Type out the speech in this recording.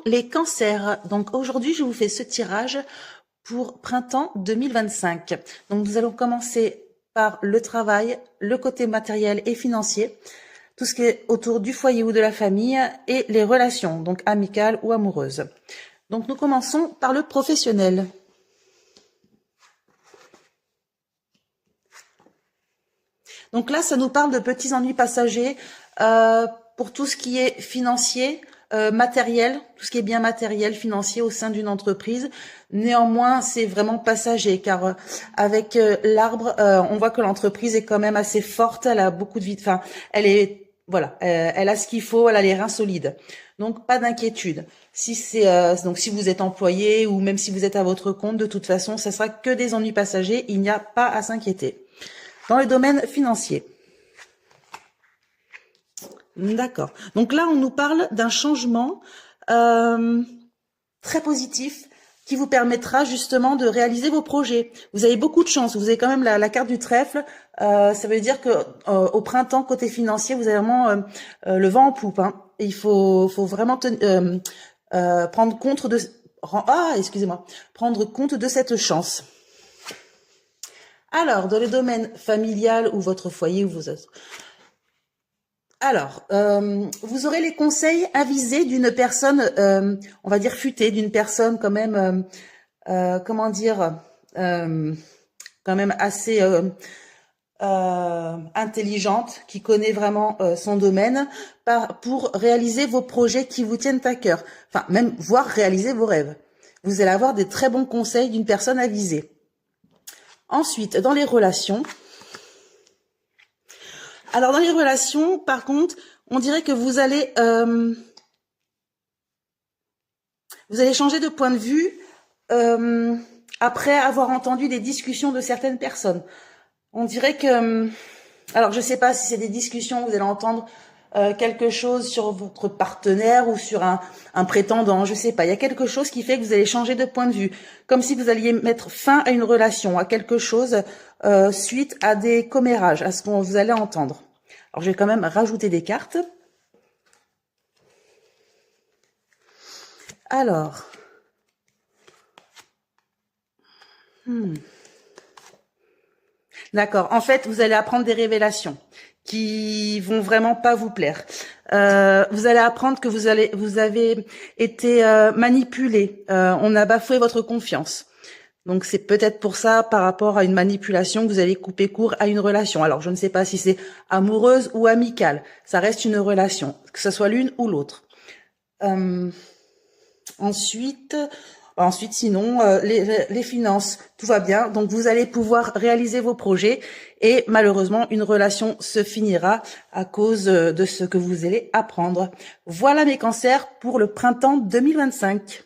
les cancers. Donc aujourd'hui, je vous fais ce tirage pour printemps 2025. Donc nous allons commencer par le travail, le côté matériel et financier, tout ce qui est autour du foyer ou de la famille et les relations, donc amicales ou amoureuses. Donc nous commençons par le professionnel. Donc là, ça nous parle de petits ennuis passagers pour tout ce qui est financier, matériel, tout ce qui est bien matériel, financier au sein d'une entreprise. Néanmoins, c'est vraiment passager car avec l'arbre, on voit que l'entreprise est quand même assez forte. Elle a beaucoup de vie. Enfin, elle est voilà, elle a ce qu'il faut. Elle a les reins solides. Donc pas d'inquiétude. Si c'est donc si vous êtes employé ou même si vous êtes à votre compte, de toute façon, ça sera que des ennuis passagers. Il n'y a pas à s'inquiéter. Dans le domaine financier. D'accord. Donc là, on nous parle d'un changement très positif qui vous permettra justement de réaliser vos projets. Vous avez beaucoup de chance. Vous avez quand même la carte du trèfle. Ça veut dire que au printemps, côté financier, vous avez vraiment le vent en poupe. Hein. Et il faut vraiment prendre compte de prendre compte de cette chance. Alors, dans le domaine familial ou votre foyer ou vos autres. Alors, vous aurez les conseils avisés d'une personne, on va dire futée, d'une personne quand même, comment dire, quand même assez intelligente, qui connaît vraiment son domaine, pour réaliser vos projets qui vous tiennent à cœur. Enfin, même voire réaliser vos rêves. Vous allez avoir des très bons conseils d'une personne avisée. Ensuite, dans les relations. Alors, dans les relations, par contre, on dirait que vous allez changer de point de vue après avoir entendu des discussions de certaines personnes. On dirait que... alors, je ne sais pas si c'est des discussions où vous allez entendre quelque chose sur votre partenaire ou sur un prétendant, je sais pas. Il y a quelque chose qui fait que vous allez changer de point de vue, comme si vous alliez mettre fin à une relation, à quelque chose suite à des commérages, à ce que vous allez entendre. Alors, je vais quand même rajouter des cartes. Alors, d'accord. En fait, vous allez apprendre des révélations qui vont vraiment pas vous plaire. Vous allez apprendre que vous avez été manipulé. On a bafoué votre confiance. Donc c'est peut-être pour ça, par rapport à une manipulation, que vous allez couper court à une relation. Alors je ne sais pas si c'est amoureuse ou amicale. Ça reste une relation, que ce soit l'une ou l'autre. Ensuite, sinon, les finances, tout va bien. Donc, vous allez pouvoir réaliser vos projets et malheureusement, une relation se finira à cause de ce que vous allez apprendre. Voilà mes cancers pour le printemps 2025.